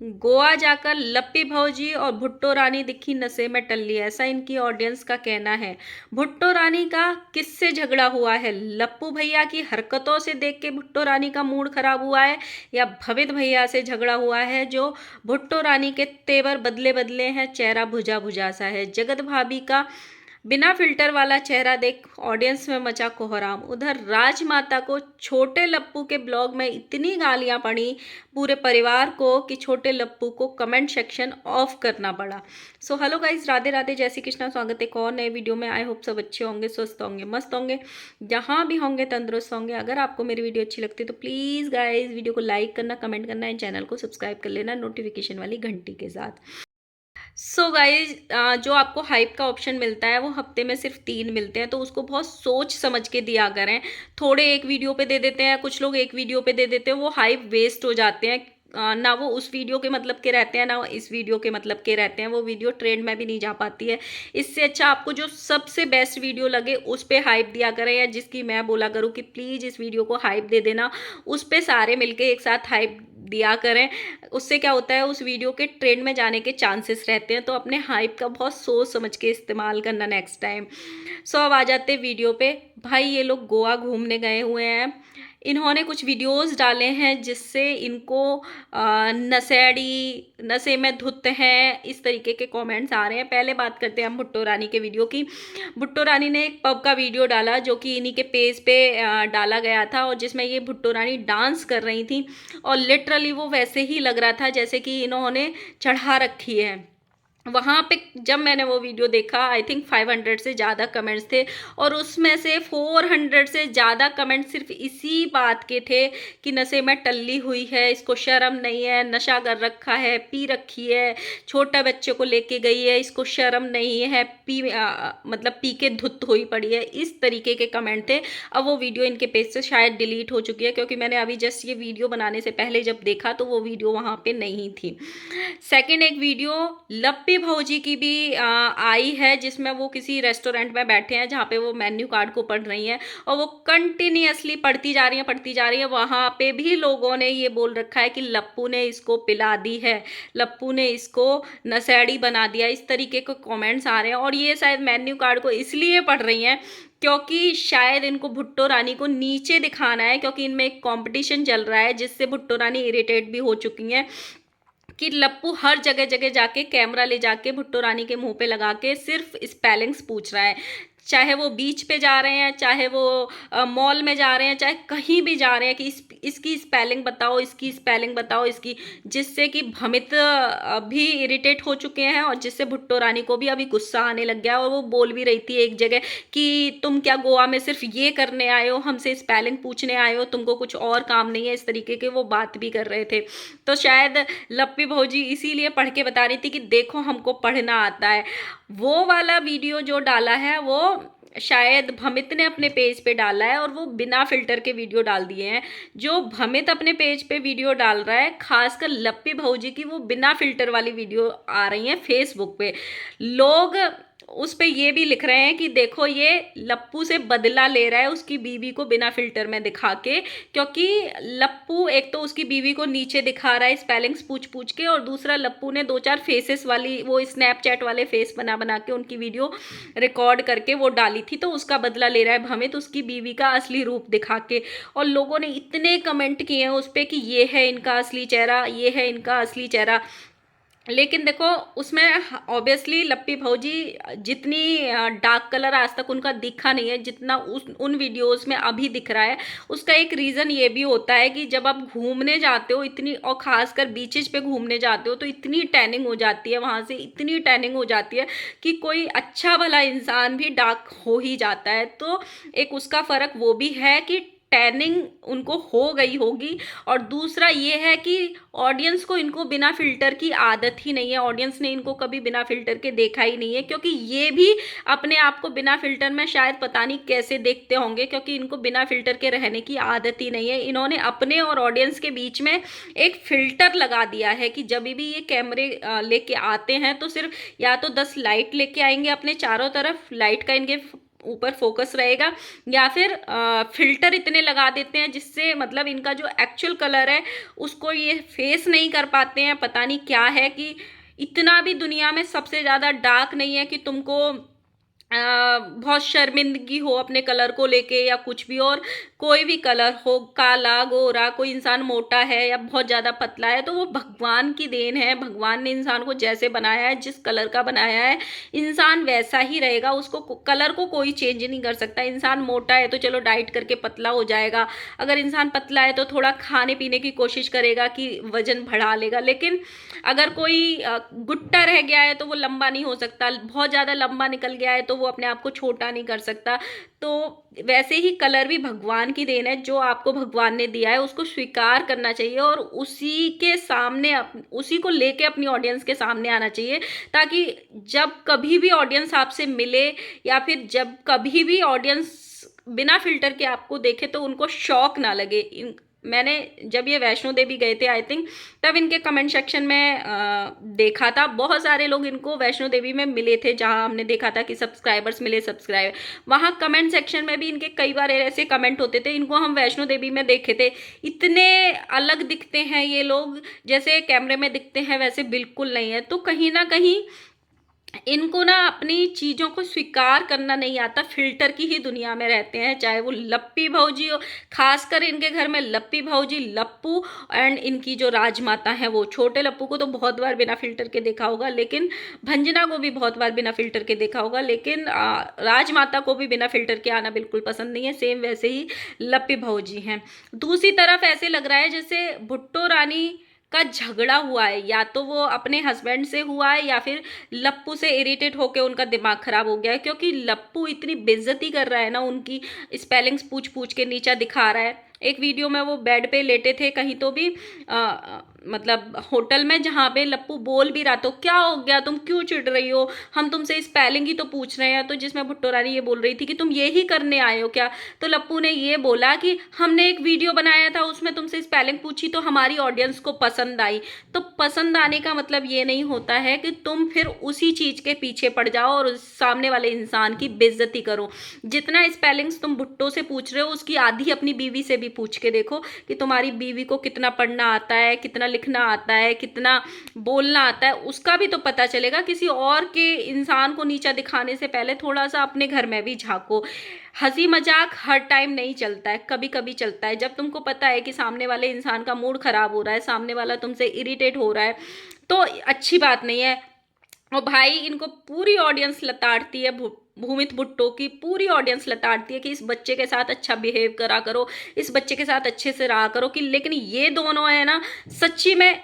गोवा जाकर लप्पी भौजी और भुट्टो रानी दिखी नशे में टल्ली, ऐसा इनकी ऑडियंस का कहना है। भुट्टो रानी का किससे झगड़ा हुआ है? लप्पू भैया की हरकतों से देख के भुट्टो रानी का मूड खराब हुआ है, या भवित भैया से झगड़ा हुआ है जो भुट्टो रानी के तेवर बदले बदले हैं, चेहरा भुजा भुजा सा है। जगत भाभी का बिना फिल्टर वाला चेहरा देख ऑडियंस में मचा कोहराम। उधर राजमाता को छोटे लप्पू के ब्लॉग में इतनी गालियां पड़ी पूरे परिवार को कि छोटे लप्पू को कमेंट सेक्शन ऑफ करना पड़ा। So hello guys, Radhe Radhe, जय श्री कृष्णा। स्वागत है एक और नए वीडियो में। आई होप सब अच्छे होंगे, स्वस्थ होंगे, मस्त होंगे, जहां भी होंगे तंदुरुस्त होंगे। अगर आपको मेरी वीडियो अच्छी लगती है तो प्लीज़ गाइस वीडियो को लाइक करना, कमेंट करना एंड चैनल को सब्सक्राइब कर लेना नोटिफिकेशन वाली घंटी के साथ। सो गाइज, जो आपको हाइप का ऑप्शन मिलता है वो हफ्ते में सिर्फ 3 मिलते हैं, तो उसको बहुत सोच समझ के दिया करें। थोड़े एक वीडियो पे दे देते हैं, कुछ लोग एक वीडियो पे दे देते हैं, वो हाइप वेस्ट हो जाते हैं। ना वो उस वीडियो के मतलब के रहते हैं, ना वो इस वीडियो के मतलब के रहते हैं, वो वीडियो ट्रेंड में भी नहीं जा पाती है। इससे अच्छा आपको जो सबसे बेस्ट वीडियो लगे उस पर हाइप दिया करें, या जिसकी मैं बोला करूँ कि प्लीज़ इस वीडियो को हाइप दे देना, उस पर सारे मिलके एक साथ हाइप दिया करें। उससे क्या होता है, उस वीडियो के ट्रेंड में जाने के चांसेस रहते हैं। तो अपने हाइप का बहुत सोच समझ के इस्तेमाल करना नेक्स्ट टाइम। सो अब आ जाते हैं वीडियो पे। भाई ये लोग गोवा घूमने गए हुए हैं, इन्होंने कुछ वीडियोस डाले हैं जिससे इनको नशेड़ी, नशे में धुत हैं, इस तरीके के कमेंट्स आ रहे हैं। पहले बात करते हैं हम भुट्टो रानी के वीडियो की। भुट्टो रानी ने एक पब का वीडियो डाला जो कि इन्हीं के पेज पे डाला गया था, और जिसमें ये भुट्टो रानी डांस कर रही थी, और लिटरली वो वैसे ही लग रहा था जैसे कि इन्होंने चढ़ा रखी है। वहाँ पे जब मैंने वो वीडियो देखा, आई थिंक 500 से ज़्यादा कमेंट्स थे, और उसमें से 400 से ज़्यादा कमेंट्स सिर्फ इसी बात के थे कि नशे में टल्ली हुई है, इसको शर्म नहीं है, नशा कर रखा है, पी रखी है, छोटे बच्चे को लेके गई है, इसको शर्म नहीं है, मतलब पी के धुत हुई पड़ी है, इस तरीके के कमेंट थे। अब वो वीडियो इनके पेज से शायद डिलीट हो चुकी है, क्योंकि मैंने अभी जस्ट ये वीडियो बनाने से पहले जब देखा तो वो वीडियो वहाँ पे नहीं थी। सेकंड, एक वीडियो लप्पी भौजी की भी आई है, जिसमें वो किसी रेस्टोरेंट में बैठे हैं जहाँ पे वो मेन्यू कार्ड को पढ़ रही हैं, और वो कंटिन्यूअसली पढ़ती जा रही हैं। वहाँ पे भी लोगों ने ये बोल रखा है कि लप्पू ने इसको पिला दी है, लप्पू ने इसको नशेड़ी बना दिया, इस तरीके के कमेंट्स आ रहे हैं। और ये शायद मेन्यू कार्ड को इसलिए पढ़ रही हैं क्योंकि शायद इनको भुट्टो रानी को नीचे दिखाना है, क्योंकि इनमें एक कंपटीशन चल रहा है जिससे भुट्टो रानी इरिटेट भी हो चुकी हैं कि लप्पू हर जगह जगह जाके कैमरा ले जाके भुट्टो रानी के मुंह पे लगा के सिर्फ स्पेलिंग्स पूछ रहा है। चाहे वो बीच पे जा रहे हैं, चाहे वो मॉल में जा रहे हैं, चाहे कहीं भी जा रहे हैं कि इसकी स्पेलिंग बताओ, इसकी स्पेलिंग बताओ, इसकी, जिससे कि भमित भी इरिटेट हो चुके हैं, और जिससे भुट्टो रानी को भी अभी गुस्सा आने लग गया। और वो बोल भी रही थी एक जगह कि तुम क्या गोवा में सिर्फ ये करने आए हो, हमसे स्पेलिंग पूछने आए हो, तुमको कुछ और काम नहीं है, इस तरीके के वो बात भी कर रहे थे। तो शायद लप्पी भौजी इसीलिए पढ़ के बता रही थी कि देखो हमको पढ़ना आता है। वो वाला वीडियो जो डाला है वो शायद भमित ने अपने पेज पे डाला है, और वो बिना फिल्टर के वीडियो डाल दिए हैं। जो भमित अपने पेज पे वीडियो डाल रहा है, खासकर लप्पी भौजी की, वो बिना फिल्टर वाली वीडियो आ रही है फेसबुक पे। लोग उस पे ये भी लिख रहे हैं कि देखो ये लप्पू से बदला ले रहा है उसकी बीवी को बिना फिल्टर में दिखा के, क्योंकि लप्पू एक तो उसकी बीवी को नीचे दिखा रहा है स्पेलिंग्स पूछ पूछ के, और दूसरा लप्पू ने 2-4 फेसेस वाली वो स्नैपचैट वाले फेस बना बना के उनकी वीडियो रिकॉर्ड करके वो डाली थी, तो उसका बदला ले रहा है भमित उसकी बीवी का असली रूप दिखा के। और लोगों ने इतने कमेंट किए हैं उस पर कि ये है इनका असली चेहरा, ये है इनका असली चेहरा। लेकिन देखो उसमें ऑब्वियसली लप्पी भौजी जितनी डार्क कलर आज तक उनका दिखा नहीं है जितना उन वीडियोस में अभी दिख रहा है। उसका एक रीज़न ये भी होता है कि जब आप घूमने जाते हो इतनी, और ख़ासकर बीचेज पे घूमने जाते हो, तो इतनी टैनिंग हो जाती है वहाँ से, इतनी टैनिंग हो जाती है कि कोई अच्छा भला इंसान भी डार्क हो ही जाता है। तो एक उसका फ़र्क वो भी है कि टैनिंग उनको हो गई होगी। और दूसरा ये है कि ऑडियंस को इनको बिना फिल्टर की आदत ही नहीं है, ऑडियंस ने इनको कभी बिना फिल्टर के देखा ही नहीं है, क्योंकि ये भी अपने आप को बिना फिल्टर में शायद पता नहीं कैसे देखते होंगे, क्योंकि इनको बिना फिल्टर के रहने की आदत ही नहीं है। इन्होंने अपने और ऑडियंस के बीच में एक फिल्टर लगा दिया है कि जब भी ये कैमरे लेके आते हैं तो सिर्फ या तो 10 लाइट लेके आएंगे अपने चारों तरफ, लाइट का इनके ऊपर फोकस रहेगा, या फिर फिल्टर इतने लगा देते हैं जिससे मतलब इनका जो एक्चुअल कलर है उसको ये फेस नहीं कर पाते हैं। पता नहीं क्या है कि इतना भी दुनिया में सबसे ज़्यादा डार्क नहीं है कि तुमको बहुत शर्मिंदगी हो अपने कलर को लेके या कुछ भी। और कोई भी कलर हो, काला गोरा, कोई इंसान मोटा है या बहुत ज़्यादा पतला है, तो वो भगवान की देन है। भगवान ने इंसान को जैसे बनाया है, जिस कलर का बनाया है, इंसान वैसा ही रहेगा। उसको कलर को कोई चेंज नहीं कर सकता। इंसान मोटा है तो चलो डाइट करके पतला हो जाएगा, अगर इंसान पतला है तो थोड़ा खाने पीने की कोशिश करेगा कि वजन बढ़ा लेगा। लेकिन अगर कोई गुट्टा रह गया है तो वो लंबा नहीं हो सकता, बहुत ज़्यादा लंबा निकल गया है तो वो अपने आप को छोटा नहीं कर सकता। तो वैसे ही कलर भी भगवान की देन है। जो आपको भगवान ने दिया है उसको स्वीकार करना चाहिए और उसी के सामने उसी को लेके अपनी ऑडियंस के सामने आना चाहिए, ताकि जब कभी भी ऑडियंस आपसे मिले या फिर जब कभी भी ऑडियंस बिना फिल्टर के आपको देखे तो उनको शॉक ना लगे। मैंने जब ये वैष्णो देवी गए थे आई थिंक, तब इनके कमेंट सेक्शन में देखा था, बहुत सारे लोग इनको वैष्णो देवी में मिले थे, जहां हमने देखा था कि सब्सक्राइबर्स मिले, सब्सक्राइबर। वहां कमेंट सेक्शन में भी इनके कई बार ऐसे कमेंट होते थे, इनको हम वैष्णो देवी में देखे थे, इतने अलग दिखते हैं ये लोग, जैसे कैमरे में दिखते हैं वैसे बिल्कुल नहीं है। तो कहीं ना कहीं इनको ना अपनी चीज़ों को स्वीकार करना नहीं आता, फिल्टर की ही दुनिया में रहते हैं। चाहे वो लप्पी भौजी हो, खासकर इनके घर में लप्पी भौजी, लप्पू एंड इनकी जो राजमाता है वो। छोटे लप्पू को तो बहुत बार बिना फिल्टर के देखा होगा, लेकिन भंजना को भी बहुत बार बिना फिल्टर के देखा होगा, लेकिन राजमाता को भी बिना फिल्टर के आना बिल्कुल पसंद नहीं है। सेम वैसे ही लप्पी भौजी हैं। दूसरी तरफ ऐसे लग रहा है जैसे भुट्टो रानी का झगड़ा हुआ है, या तो वो अपने हस्बैंड से हुआ है या फिर लप्पू से इरिटेट होकर उनका दिमाग खराब हो गया है, क्योंकि लप्पू इतनी बेइज्जती कर रहा है ना, उनकी स्पेलिंग्स पूछ पूछ के नीचा दिखा रहा है। एक वीडियो में वो बेड पे लेटे थे कहीं तो भी मतलब होटल में, जहाँ पे लप्पू बोल भी रहा, तो क्या हो गया, तुम क्यों चिढ़ रही हो, हम तुमसे स्पेलिंग ही तो पूछ रहे हैं। तो जिसमें भुट्टो रानी ये बोल रही थी कि तुम ये ही करने आए हो क्या, तो लप्पू ने ये बोला कि हमने एक वीडियो बनाया था उसमें तुमसे स्पेलिंग पूछी तो हमारी ऑडियंस को पसंद आई। तो पसंद आने का मतलब ये नहीं होता है कि तुम फिर उसी चीज के पीछे पड़ जाओ और उस सामने वाले इंसान की बेइज्जती करो। जितना स्पेलिंग्स तुम भुट्टो से पूछ रहे हो उसकी आधी अपनी बीवी से भी पूछ के देखो कि तुम्हारी बीवी को कितना पढ़ना आता है, कितना लिखना आता है, कितना बोलना आता है, उसका भी तो पता चलेगा। किसी और के इंसान को नीचा दिखाने से पहले थोड़ा सा अपने घर में भी झांको। हंसी मजाक हर टाइम नहीं चलता है, कभी कभी चलता है। जब तुमको पता है कि सामने वाले इंसान का मूड खराब हो रहा है, सामने वाला तुमसे इरिटेट हो रहा है, तो अच्छी बात नहीं है। और भाई इनको पूरी ऑडियंस लताड़ती है, भूमित भुट्टो की पूरी ऑडियंस लताड़ती है कि इस बच्चे के साथ अच्छा बिहेव करा करो, इस बच्चे के साथ अच्छे से रहा करो। कि लेकिन ये दोनों है ना, सच्ची में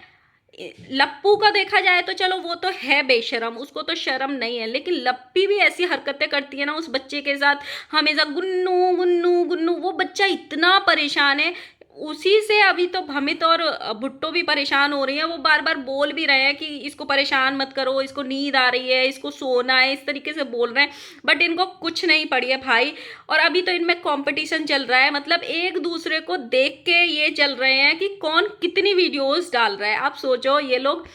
लप्पू का देखा जाए तो चलो वो तो है बेशरम, उसको तो शर्म नहीं है, लेकिन लप्पी भी ऐसी हरकतें करती है ना उस बच्चे के साथ, हमेशा गुन्नू गुन्नू गुन्नू। वो बच्चा इतना परेशान है, उसी से अभी तो भमित और भुट्टो भी परेशान हो रही है। वो बार बार बोल भी रहे हैं कि इसको परेशान मत करो, इसको नींद आ रही है, इसको सोना है, इस तरीके से बोल रहे हैं, बट इनको कुछ नहीं पड़ी है भाई। और अभी तो इनमें कंपटीशन चल रहा है, मतलब एक दूसरे को देख के ये चल रहे हैं कि कौन कितनी वीडियोस डाल रहा है। आप सोचो, ये लोग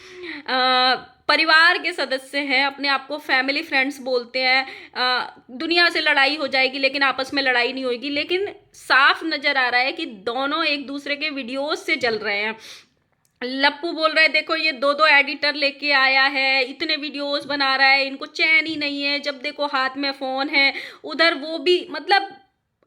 परिवार के सदस्य हैं, अपने आप को फैमिली फ्रेंड्स बोलते हैं, दुनिया से लड़ाई हो जाएगी लेकिन आपस में लड़ाई नहीं होगी, लेकिन साफ नजर आ रहा है कि दोनों एक दूसरे के वीडियोस से जल रहे हैं। लप्पू बोल रहा है देखो ये दो दो एडिटर लेके आया है, इतने वीडियोस बना रहा है, इनको चैन ही नहीं है, जब देखो हाथ में फोन है, उधर वो भी, मतलब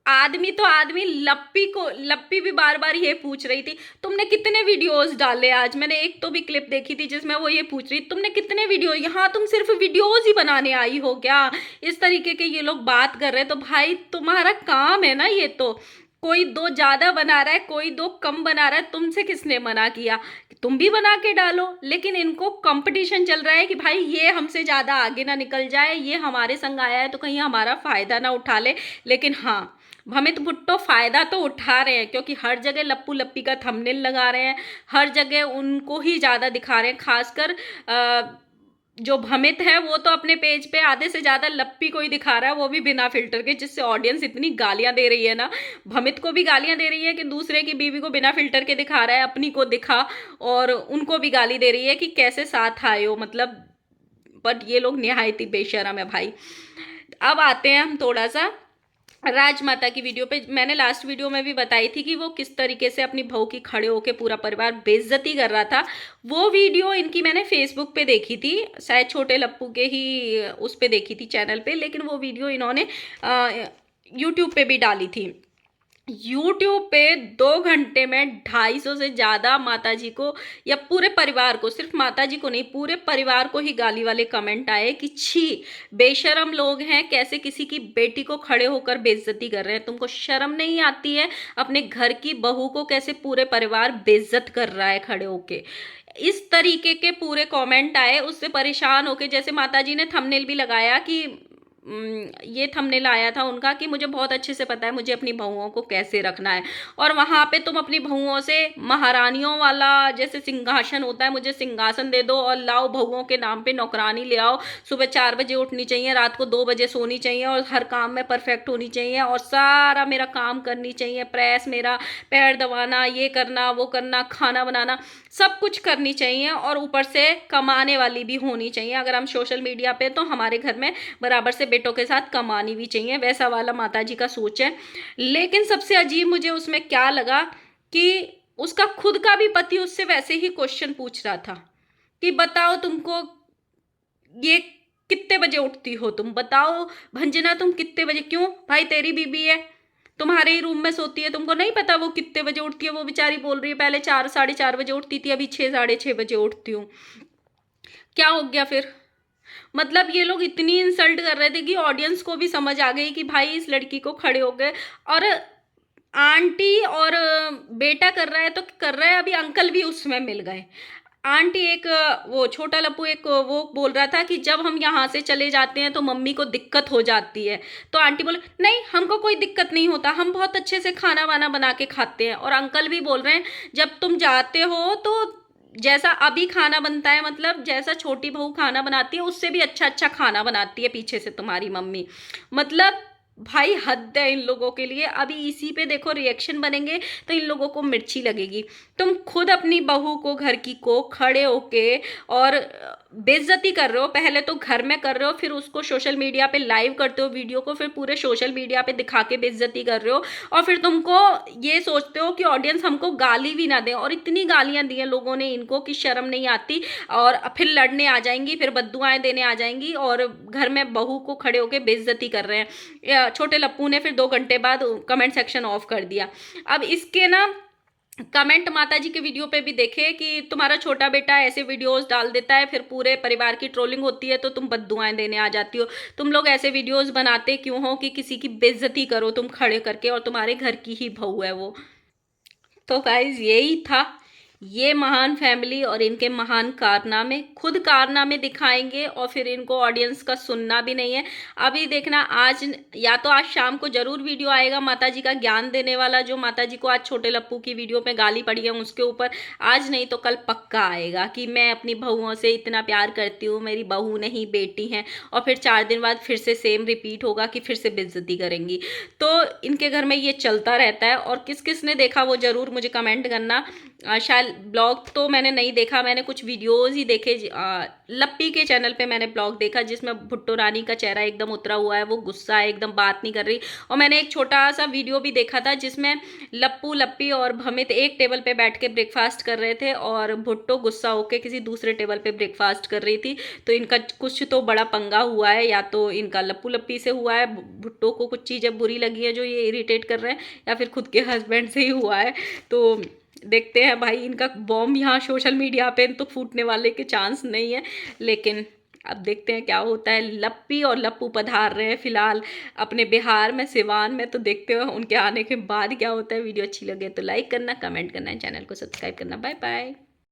आदमी तो आदमी। लप्पी भी बार बार ये पूछ रही थी तुमने कितने वीडियोस डाले आज। मैंने एक तो भी क्लिप देखी थी जिसमें वो ये पूछ रही तुमने कितने वीडियो, यहाँ तुम सिर्फ वीडियोस ही बनाने आई हो क्या, इस तरीके के ये लोग बात कर रहे हैं। तो भाई तुम्हारा काम है ना ये, तो कोई दो ज्यादा बना रहा है, कोई दो कम बना रहा है, तुमसे किसने मना किया, तुम भी बना के डालो। लेकिन इनको कंपटीशन चल रहा है कि भाई ये हमसे ज्यादा आगे ना निकल जाए, ये हमारे संग आया है तो कहीं हमारा फायदा ना उठा ले। लेकिन हाँ, भमित भुट्टो फायदा तो उठा रहे हैं, क्योंकि हर जगह लप्पू लप्पी का थंबनेल लगा रहे हैं, हर जगह उनको ही ज्यादा दिखा रहे हैं। खासकर जो भमित है वो तो अपने पेज पे आधे से ज्यादा लप्पी को ही दिखा रहा है, वो भी बिना फिल्टर के, जिससे ऑडियंस इतनी गालियां दे रही है ना। भमित को भी गालियां दे रही है कि दूसरे की बीवी को बिना फिल्टर के दिखा रहा है, अपनी को दिखा, और उनको भी गाली दे रही है कि कैसे साथ आए हो, मतलब। बट ये लोग निहायत ही बेशरम है भाई। अब आते हैं हम थोड़ा सा राजमाता की वीडियो पे। मैंने लास्ट वीडियो में भी बताई थी कि वो किस तरीके से अपनी बहू की खड़े होके पूरा परिवार बेइज्जती कर रहा था। वो वीडियो इनकी मैंने फेसबुक पे देखी थी, शायद छोटे लप्पू के ही उस पे देखी थी चैनल पे, लेकिन वो वीडियो इन्होंने यूट्यूब पे भी डाली थी। यूट्यूब पे 2 घंटे में 250 से ज़्यादा माताजी को या पूरे परिवार को, सिर्फ माताजी को नहीं पूरे परिवार को ही गाली वाले कमेंट आए कि छी बेशरम लोग हैं, कैसे किसी की बेटी को खड़े होकर बेइज्जती कर रहे हैं, तुमको शर्म नहीं आती है? अपने घर की बहू को कैसे पूरे परिवार बेइज्जत कर रहा है खड़े होके। इस तरीके के पूरे कमेंट आए। उससे परेशान होके, जैसे माताजी ने थंबनेल भी लगाया कि ये थंबनेल आया था उनका कि मुझे बहुत अच्छे से पता है मुझे अपनी बहुओं को कैसे रखना है, और वहाँ पे तुम अपनी बहुओं से महारानियों वाला जैसे सिंहासन होता है, मुझे सिंहासन दे दो और लाओ बहुओं के नाम पे नौकरानी ले आओ, सुबह 4 बजे उठनी चाहिए, रात को 2 बजे सोनी चाहिए, और हर काम में परफेक्ट होनी चाहिए, और सारा मेरा काम करनी चाहिए, प्रेस मेरा, पैर दबाना, ये करना वो करना, खाना बनाना, सब कुछ करनी चाहिए, और ऊपर से कमाने वाली भी होनी चाहिए। अगर हम सोशल मीडिया पे तो हमारे घर में बराबर से बेटों के साथ कमानी भी चाहिए, वैसा वाला माताजी का सोच है। लेकिन सबसे अजीब मुझे उसमें क्या लगा कि उसका खुद का भी पति उससे वैसे ही क्वेश्चन पूछ रहा था कि बताओ तुमको ये कितने बजे उठती हो, तुम बताओ भंजना तुम कितने बजे, क्यों भाई तेरी बीबी है, तुम्हारे ही रूम में सोती है, तुमको नहीं पता वो कितने बजे उठती है? वो बेचारी बोल रही है पहले 4 साढ़े 4 बजे उठती थी, अभी 6 साढ़े 6 बजे उठती हूँ। क्या हो गया फिर? मतलब ये लोग इतनी इंसल्ट कर रहे थे कि ऑडियंस को भी समझ आ गई कि भाई इस लड़की को खड़े हो गए। और आंटी और बेटा कर रहा है तो कर रहा है, अभी अंकल भी उसमें मिल गए। आंटी एक वो छोटा लप्पू एक वो बोल रहा था कि जब हम यहाँ से चले जाते हैं तो मम्मी को दिक्कत हो जाती है, तो आंटी बोले नहीं हमको कोई दिक्कत नहीं होता, हम बहुत अच्छे से खाना वाना बना के खाते हैं। और अंकल भी बोल रहे हैं जब तुम जाते हो तो जैसा अभी खाना बनता है, मतलब जैसा छोटी बहू खाना बनाती है उससे भी अच्छा अच्छा खाना बनाती है पीछे से तुम्हारी मम्मी। मतलब भाई हद है इन लोगों के लिए। अभी इसी पे देखो रिएक्शन बनेंगे तो इन लोगों को मिर्ची लगेगी। तुम खुद अपनी बहू को घर की को खड़े होके और बेइज्जती कर रहे हो, पहले तो घर में कर रहे हो, फिर उसको सोशल मीडिया पे लाइव करते हो वीडियो को, फिर पूरे सोशल मीडिया पे दिखा के बेइज्जती कर रहे हो, और फिर तुमको ये सोचते हो कि ऑडियंस हमको गाली भी ना दे। और इतनी गालियां दी हैं लोगों ने इनको कि शर्म नहीं आती, और फिर लड़ने आ जाएंगी, फिर बद्दुआएं देने आ जाएंगी, और घर में बहू को खड़े होके बेइज्जती कर रहे हैं। छोटे लप्पू ने फिर 2 घंटे बाद कमेंट सेक्शन ऑफ कर दिया। अब इसके ना कमेंट माताजी के वीडियो पे भी देखे कि तुम्हारा छोटा बेटा ऐसे वीडियोस डाल देता है, फिर पूरे परिवार की ट्रोलिंग होती है तो तुम बद्दुआएं देने आ जाती हो। तुम लोग ऐसे वीडियोस बनाते क्यों हो कि किसी की बेइज्जती करो तुम खड़े करके, और तुम्हारे घर की ही बहू है वो। तो गाइज यही था, ये महान फैमिली और इनके महान कारनामे, खुद कारनामे दिखाएंगे और फिर इनको ऑडियंस का सुनना भी नहीं है। अभी देखना आज या तो आज शाम को जरूर वीडियो आएगा माताजी का ज्ञान देने वाला, जो माताजी को आज छोटे लप्पू की वीडियो पे गाली पड़ी है उसके ऊपर। आज नहीं तो कल पक्का आएगा कि मैं अपनी बहुओं से इतना प्यार करती हूँ, मेरी बहू नहीं बेटी हैं। और फिर 4 दिन बाद फिर से सेम रिपीट होगा कि फिर से बेइज्जती करेंगी। तो इनके घर में ये चलता रहता है। और किस किस ने देखा वो जरूर मुझे कमेंट करना। शायद ब्लॉग तो मैंने नहीं देखा, मैंने कुछ वीडियोस ही देखे। लप्पी के चैनल पे मैंने ब्लॉग देखा जिसमें भुट्टो रानी का चेहरा एकदम उतरा हुआ है, वो गुस्सा है, एकदम बात नहीं कर रही। और मैंने एक छोटा सा वीडियो भी देखा था जिसमें लप्पू, लप्पी और भमित एक टेबल पे बैठ के ब्रेकफास्ट कर रहे थे और भुट्टो गुस्सा होकर किसी दूसरे टेबल पे ब्रेकफास्ट कर रही थी। तो इनका कुछ तो बड़ा पंगा हुआ है, या तो इनका लप्पू लप्पी से हुआ है, भुट्टो को कुछ चीज़ें बुरी लगी है जो ये इरिटेट कर रहे हैं, या फिर खुद के हस्बैंड से ही हुआ है। तो देखते हैं भाई, इनका बॉम्ब यहाँ सोशल मीडिया पे तो फूटने वाले के चांस नहीं है, लेकिन अब देखते हैं क्या होता है। लप्पी और लप्पू पधार रहे हैं फिलहाल अपने बिहार में, सिवान में, तो देखते हैं उनके आने के बाद क्या होता है। वीडियो अच्छी लगे तो लाइक करना, कमेंट करना, चैनल को सब्सक्राइब करना। Bye bye.